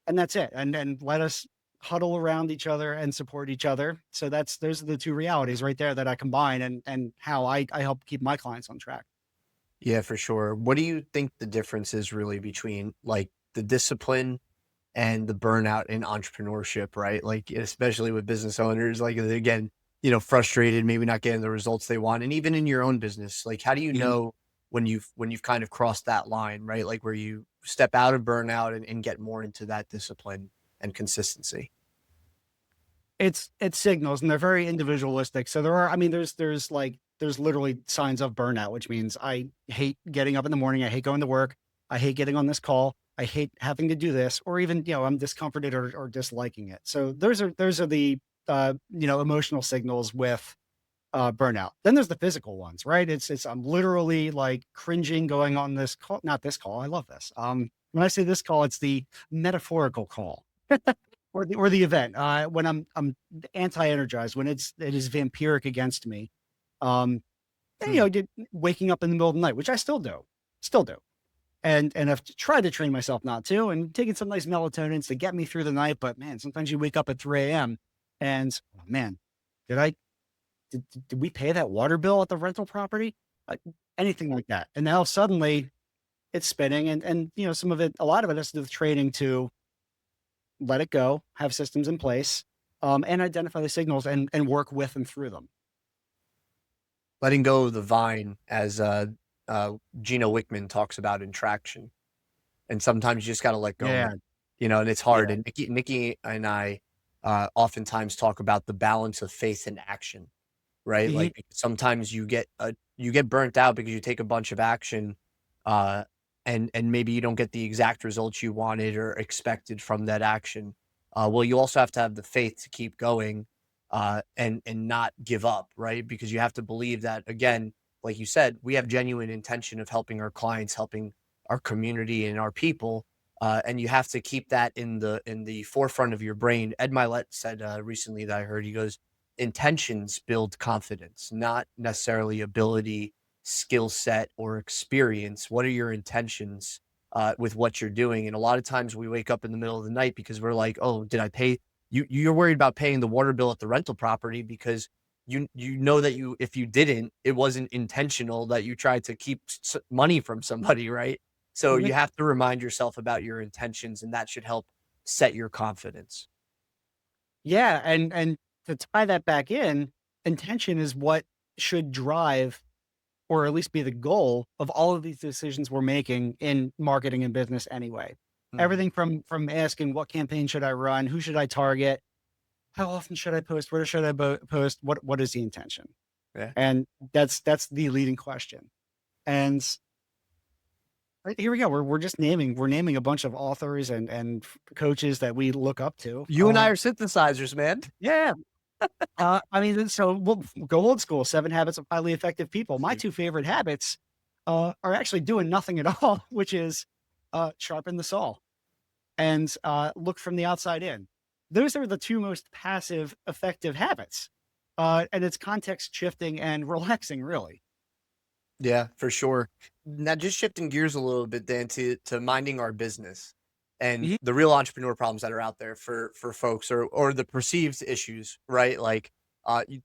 and that's it. And let us huddle around each other and support each other. So those are the two realities right there that I combine, and how I help keep my clients on track. Yeah, for sure. What do you think the difference is really between like the discipline and the burnout in entrepreneurship, right? Like, especially with business owners, like, again, frustrated, maybe not getting the results they want. And even in your own business, like, how do you Mhm. know when you've kind of crossed that line, right? Like where you step out of burnout and get more into that discipline and consistency. It's signals, and they're very individualistic. So there are, I mean, there's literally signs of burnout, which means I hate getting up in the morning. I hate going to work. I hate getting on this call. I hate having to do this, or even, I'm discomforted or disliking it. So those are the, emotional signals with burnout. Then there's the physical ones, right? It's I'm literally like cringing going on this call, not this call. I love this. When I say this call, it's the metaphorical call or the event. When I'm anti-energized, when it is vampiric against me. Um, and, Hmm. waking up in the middle of the night, which I still do. And I've tried to train myself not to, and taking some nice melatonins to get me through the night. But man, sometimes you wake up at 3 a.m. and, oh, man, did I did we pay that water bill at the rental property? Uh, Anything like that. And now suddenly it's spinning, and some of it, a lot of it has to do with training to let it go, have systems in place, and identify the signals and work with and through them. Letting go of the vine, as Gino Wickman talks about in Traction. And sometimes you just got to let go of Yeah, it, and it's hard. yeah. And Nikki and I oftentimes talk about the balance of faith and action, right? Mhm. Like, sometimes you get burnt out because you take a bunch of action, uh, and maybe you don't get the exact results you wanted or expected from that action. Well, you also have to have the faith to keep going, and not give up, right? Because you have to believe that, again, like you said, we have genuine intention of helping our clients, helping our community and our people, and you have to keep that in the forefront of your brain. Ed Milet said recently that I heard, he goes, intentions build confidence, not necessarily ability, skill set, or experience. What are your intentions with what you're doing? And a lot of times we wake up in the middle of the night because we're like, oh, did I pay? You're worried about paying the water bill at the rental property because you know that you, if you didn't, it wasn't intentional that you tried to keep money from somebody, right? So Mhm. you have to remind yourself about your intentions, and that should help set your confidence. Yeah, and to tie that back in, intention is what should drive or at least be the goal of all of these decisions we're making in marketing and business anyway. Mhm. Everything from asking what campaign should I run, who should I target, how often should I post, where should I post, what is the intention, Yeah. and that's the leading question. And here we go. We're just naming a bunch of authors and coaches that we look up to. You and I are synthesizers, man. Yeah, I mean, so we'll go old school. 7 Habits of Highly Effective People. My two favorite habits are actually doing nothing at all, which is sharpen the saw and look from the outside in. Those are the two most passive, effective habits, and it's context shifting and relaxing, really. Yeah, for sure. Now, just shifting gears a little bit then to minding our business and Mhm. the real entrepreneur problems that are out there for folks, or the perceived issues, right? Like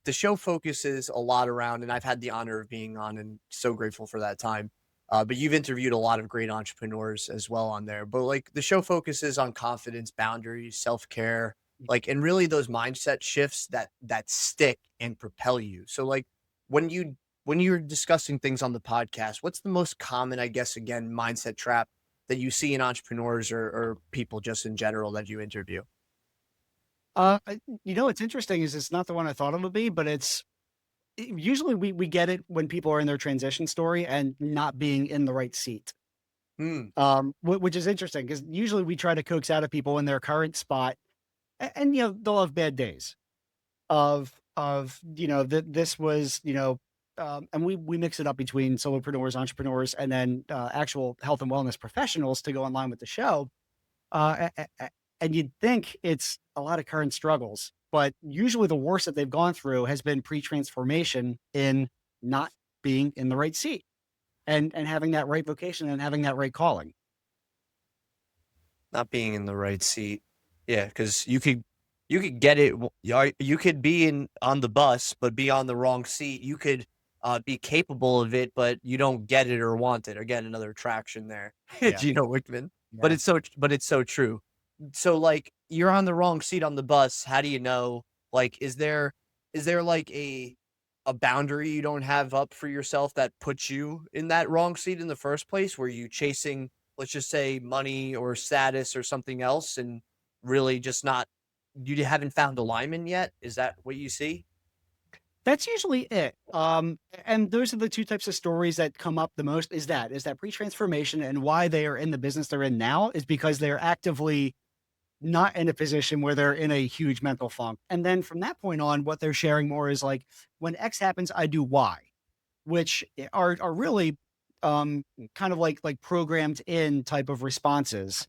the show focuses a lot around, and I've had the honor of being on, and so grateful for that time. But you've interviewed a lot of great entrepreneurs as well on there. But like the show focuses on confidence, boundaries, self care, like, and really those mindset shifts that stick and propel you. So like when you when you're discussing things on the podcast, what's the most common, I guess, again, mindset trap that you see in entrepreneurs or people just in general that you interview? What's interesting is it's not the one I thought it would be, but usually we get it when people are in their transition story and not being in the right seat. Hmm. Which is interesting because usually we try to coax out of people in their current spot, and they'll have bad days that this was and we mix it up between solopreneurs, entrepreneurs, and then actual health and wellness professionals to go in line with the show. And you'd think it's a lot of current struggles, but usually the worst that they've gone through has been pre-transformation in not being in the right seat and having that right vocation and having that right calling. Not being in the right seat. Yeah, because you could get it. You could be in on the bus, but be on the wrong seat. You could be capable of it, but you don't get it or want it. Again, another attraction there, Yeah. Gino Wickman. Yeah. But it's so true. So like you're on the wrong seat on the bus. How do you know? Like, is there like a boundary you don't have up for yourself that puts you in that wrong seat in the first place? Were you chasing, let's just say, money or status or something else, and really just not, you haven't found alignment yet? Is that what you see? That's usually it. And those are the two types of stories that come up the most is that pre-transformation, and why they are in the business they're in now is because they're actively not in a position where they're in a huge mental funk. And then from that point on, what they're sharing more is like, when X happens, I do Y, which are really kind of like programmed in type of responses.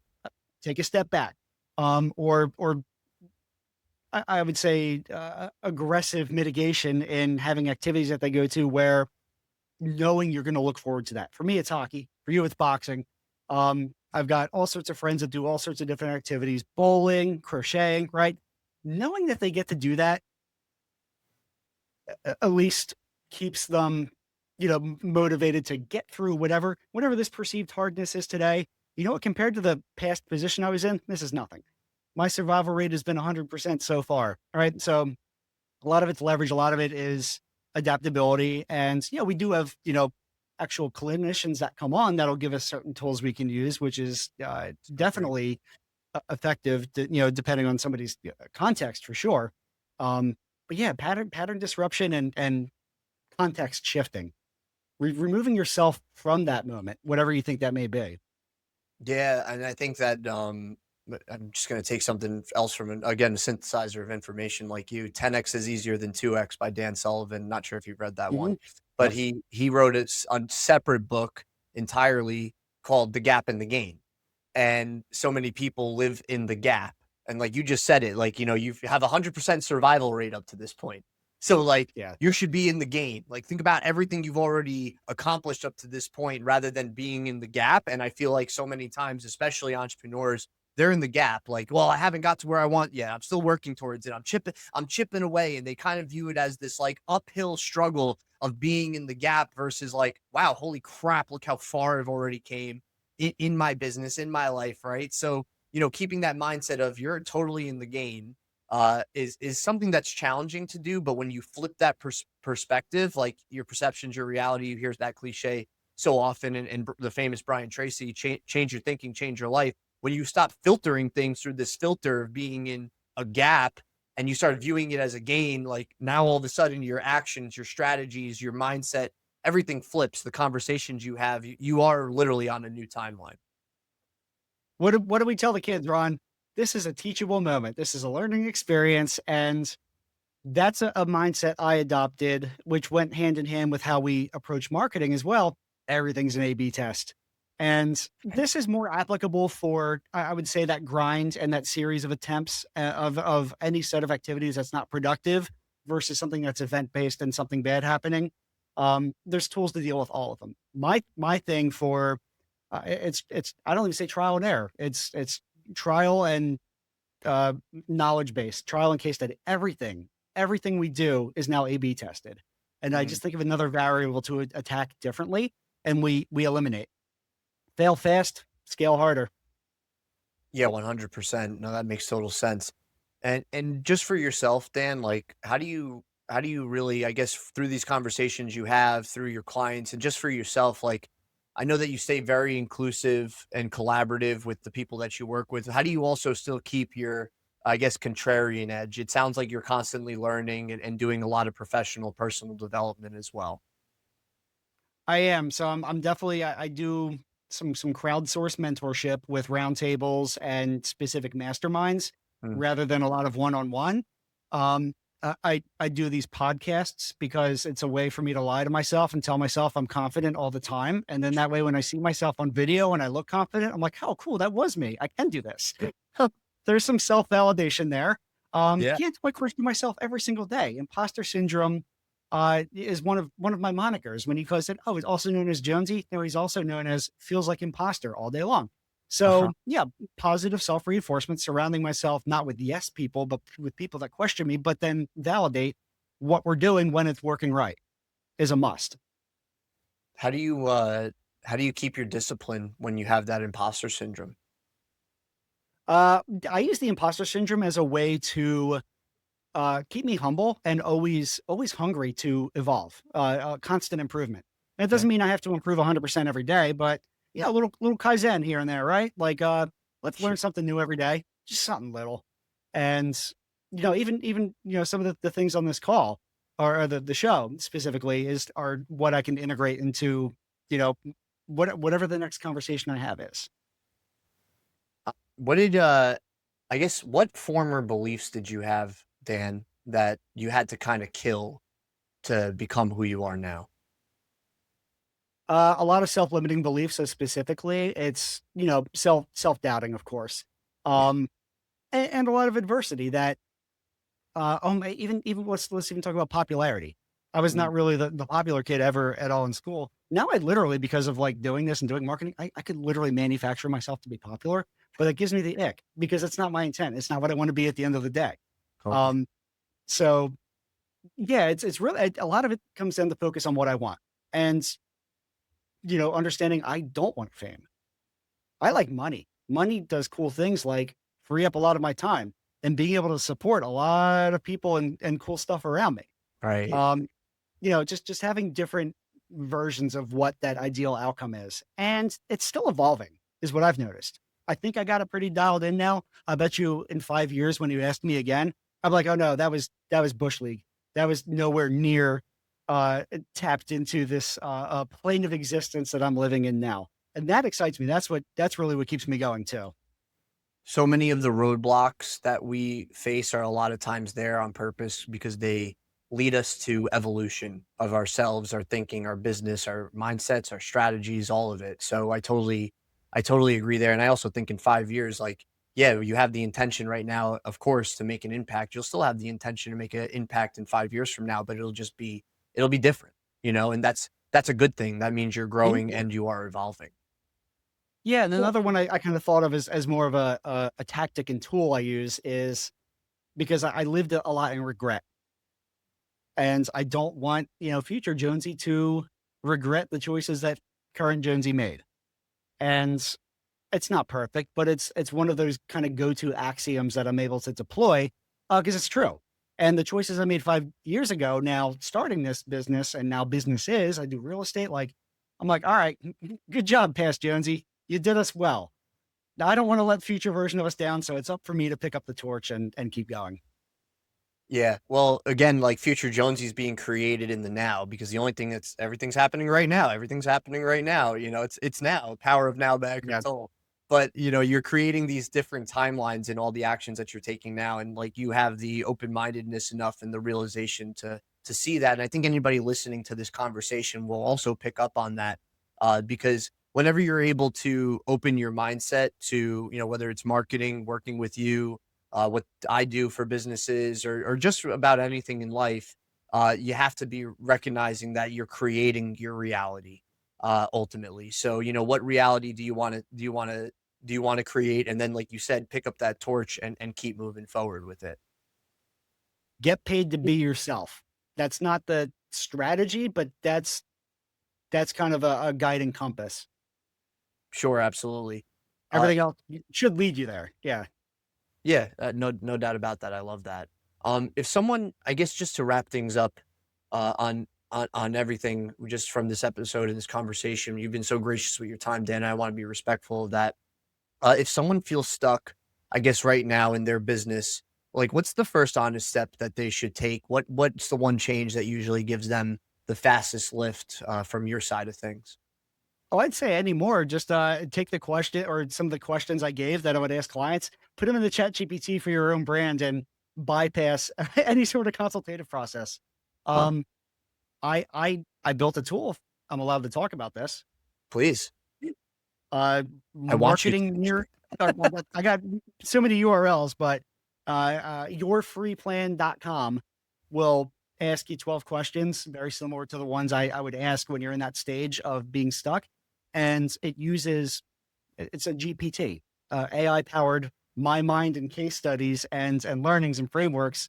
Take a step back. Or I would say aggressive mitigation in having activities that they go to where knowing you're going to look forward to that. For me, it's hockey. For you, it's boxing. I've got all sorts of friends that do all sorts of different activities, bowling, crocheting, right? Knowing that they get to do that at least keeps them, motivated to get through whatever this perceived hardness is today. Compared to the past position I was in, this is nothing. My survival rate has been 100% so far. All right. So a lot of it's leverage. A lot of it is adaptability. And, we do have, actual clinicians that come on that'll give us certain tools we can use, which is So true. definitely effective, depending on somebody's context for sure. But yeah, pattern disruption and context shifting. removing yourself from that moment, whatever you think that may be. Yeah, and I think that but I'm just going to take something else from again a synthesizer of information like you. 10x is easier than 2x by Dan Sullivan. Not sure if you've read that Hmm. one, but Yep. he wrote a separate book entirely called The Gap and the Gain. And so many people live in the gap. And like you just said it, like, you have 100% survival rate up to this point. So like Yeah. you should be in the game. Like think about everything you've already accomplished up to this point rather than being in the gap. And I feel like so many times, especially entrepreneurs, they're in the gap. Like, well, I haven't got to where I want yet. I'm still working towards it. I'm chipping away. And they kind of view it as this like uphill struggle of being in the gap versus like, wow, holy crap, look how far I've already came in my business, in my life, right? So, keeping that mindset of you're totally in the game is something that's challenging to do. But when you flip that perspective, like your perception's your reality, you hear that cliche so often, and the famous Brian Tracy, change your thinking, change your life. When you stop filtering things through this filter of being in a gap and you start viewing it as a gain, like now all of a sudden your actions, your strategies, your mindset, everything flips. The conversations you have, you are literally on a new timeline. What do we tell the kids, Ron? This is a teachable moment. This is a learning experience. And that's a mindset I adopted, which went hand in hand with how we approach marketing as well. Everything's an A B test. And this is more applicable for, I would say, that grind and that series of attempts of any set of activities that's not productive versus something that's event based and something bad happening. There's tools to deal with all of them. My thing for it's I don't even say trial and error. It's trial and uh, knowledge based, trial and case study. Everything we do is now A/B tested, and I Mhm. just think of another variable to attack differently, and we eliminate. Fail fast, scale harder. Yeah, 100%. No, that makes total sense. And just for yourself, Dan, like how do you really, I guess, through these conversations you have through your clients and just for yourself, like I know that you stay very inclusive and collaborative with the people that you work with. How do you also still keep your, I guess, contrarian edge? It sounds like you're constantly learning and doing a lot of professional personal development as well. I am. So I'm definitely I do some crowdsource mentorship with roundtables and specific masterminds Mm. rather than a lot of one-on-one. I do these podcasts because it's a way for me to lie to myself and tell myself I'm confident all the time. And then that way, when I see myself on video and I look confident, I'm like, oh, cool, that was me. I can do this. There's some self-validation there. Yeah. Can't quite question myself every single day. Imposter syndrome is one of my monikers. When he goes, "Oh, he's also known as Jonesy." No, he's also known as feels like imposter all day long. Uh-huh. So yeah, positive self reinforcement, surrounding myself not with yes people, but with people that question me, but then validate what we're doing when it's working right is a must. How do you how do you keep your discipline when you have that imposter syndrome? I use the imposter syndrome as a way to keep me humble and always hungry to evolve, constant improvement. And it Okay. doesn't mean I have to improve 100% every day, but yeah, a little kaizen here and there, right? Like, let's learn something new every day, just something little. And even some of the things on this call or the show specifically are what I can integrate into you know whatever the next conversation I have is. What did I guess what former beliefs did you have, Dan, that you had to kind of kill to become who you are now? A lot of self-limiting beliefs, so specifically, it's self-doubting, of course, Yeah. um, and a lot of adversity that even let's even talk about popularity. I was Mm. not really the popular kid ever at all in school. Now I literally, because of like doing this and doing marketing, I could literally manufacture myself to be popular, but it gives me the ick because it's not my intent. It's not what I want to be at the end of the day. Okay. Um, so yeah, it's really a lot of it comes down to focus on what I want and understanding I don't want fame. I like money. Money does cool things like free up a lot of my time and being able to support a lot of people and cool stuff around me. Right. Um, just having different versions of what that ideal outcome is. And it's still evolving, is what I've noticed. I think I got it pretty dialed in now. I bet you in 5 years when you ask me again, I'm like, oh no, that was Bush League. That was nowhere near tapped into this plane of existence that I'm living in now. And that excites me. That's really what keeps me going too. So many of the roadblocks that we face are a lot of times there on purpose because they lead us to evolution of ourselves, our thinking, our business, our mindsets, our strategies, all of it. So I totally agree there. And I also think in 5 years, like, yeah, you have the intention right now, of course, to make an impact. You'll still have the intention to make an impact in 5 years from now, but it'll be different, and that's a good thing. That means you're growing Yeah. and you are evolving. Yeah, and another one I kind of thought of as more of a tactic and tool I use is because I lived a lot in regret, and I don't want future Jonesy to regret the choices that current Jonesy made. And it's not perfect, but it's one of those kind of go to axioms that I'm able to deploy because it's true. And the choices I made 5 years ago, now starting this business, and now business is I do real estate. Like I'm like, all right, good job, past Jonesy. You did us well. Now I don't want to let future version of us down, so it's up for me to pick up the torch and keep going. Yeah. Well, again, like future Jonesy's being created in the now because the only thing that's everything's happening right now. Everything's happening right now. It's now. Power of now by Yeah. Eckhart Tolle. But you're creating these different timelines in all the actions that you're taking now. And like you have the open-mindedness enough and the realization to see that. And I think anybody listening to this conversation will also pick up on that. Because whenever you're able to open your mindset to, whether it's marketing, working with you, what I do for businesses or just about anything in life, you have to be recognizing that you're creating your reality ultimately. So, what reality do you want to create? And then, like you said, pick up that torch and keep moving forward with it. Get paid to be yourself. That's not the strategy, but that's kind of a guiding compass. Sure, absolutely. Uh, Everything else should lead you there. Yeah. yeah, no doubt about that. I love that. If someone, I guess, just to wrap things up, on everything just from this episode and this conversation. You've been so gracious with your time, Dan. I want to be respectful of that. If someone feels stuck, I guess right now in their business, like what's the first honest step that they should take? What's the one change that usually gives them the fastest lift from your side of things? Oh, I'd say anymore. Just take the question or some of the questions I gave that I would ask clients, put them in the chat GPT for your own brand and bypass any sort of consultative process. Huh? Um, I built a tool. If I'm allowed to talk about this. Please, Uh, I want you to. marketing near. Well, I got so many URLs, but yourfreeplan.com will ask you 12 questions, very similar to the ones I would ask when you're in that stage of being stuck. And it's a GPT, AI powered my mind and case studies and learnings and frameworks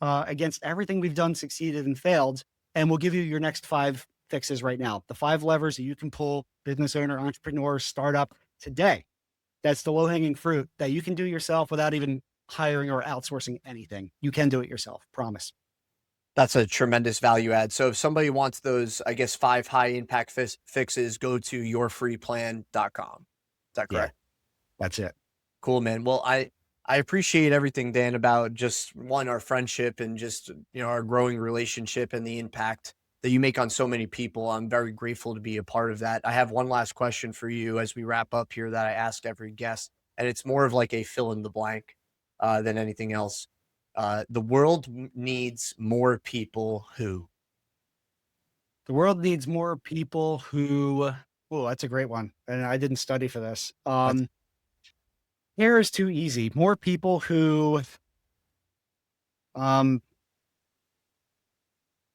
against everything we've done, succeeded, and failed. And we'll give you your next 5 fixes right now. The 5 levers that you can pull, business owner, entrepreneur, startup today. That's the low hanging fruit that you can do yourself without even hiring or outsourcing anything. You can do it yourself. Promise. That's a tremendous value add. So if somebody wants those, I guess, 5 high impact fixes, go to yourfreeplan.com. Is that Yeah, correct? that's it. Cool, man. Well, I appreciate everything, Dan, about just one, our friendship and just, our growing relationship and the impact that you make on so many people. I'm very grateful to be a part of that. I have one last question for you as we wrap up here that I ask every guest, and it's more of like a fill in the blank than anything else. The world needs more people who. The world needs more people who, oh, that's a great one. And I didn't study for this. That's Here is too easy. More people who, um,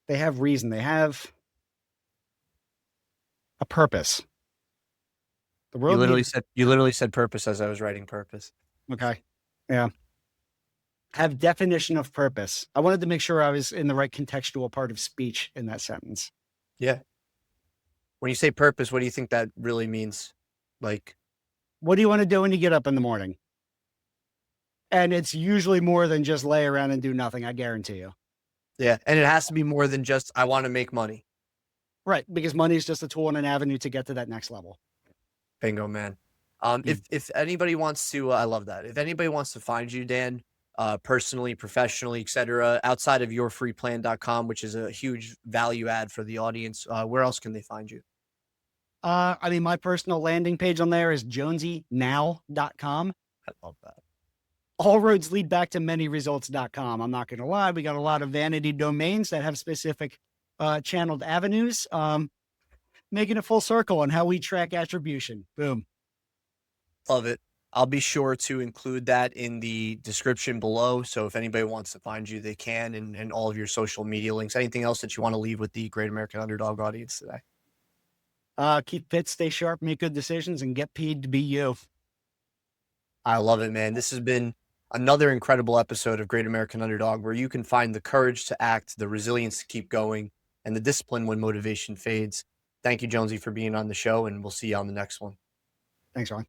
they have reason. They have a purpose. The world needs, you literally said purpose as I was writing purpose. okay. Yeah. Have definition of purpose. I wanted to make sure I was in the right contextual part of speech in that sentence. Yeah. When you say purpose, what do you think that really means? Like, What do you want to do when you get up in the morning? And it's usually more than just lay around and do nothing. I guarantee you. yeah, and it has to be more than just I want to make money. Right. Because money is just a tool and an avenue to get to that next level. Bingo, man. Mm. If anybody wants to, I love that. If anybody wants to find you, Dan, personally, professionally, etc., outside of yourfreeplan.com, which is a huge value add for the audience? Where else can they find you? I mean, my personal landing page on there is jonesynow.com. I love that. All roads lead back to manyresults.com. I'm not going to lie. We got a lot of vanity domains that have specific channeled avenues. Making a full circle on how we track attribution. Boom. Love it. I'll be sure to include that in the description below. So if anybody wants to find you, they can, and all of your social media links. Anything else that you want to leave with the Great American Underdog audience today? Keep fit, stay sharp, make good decisions, and get paid to be you. I love it, man. This has been another incredible episode of Great American Underdog, where you can find the courage to act, the resilience to keep going, and the discipline when motivation fades. Thank you, Jonesy, for being on the show, and we'll see you on the next one. Thanks, Ron.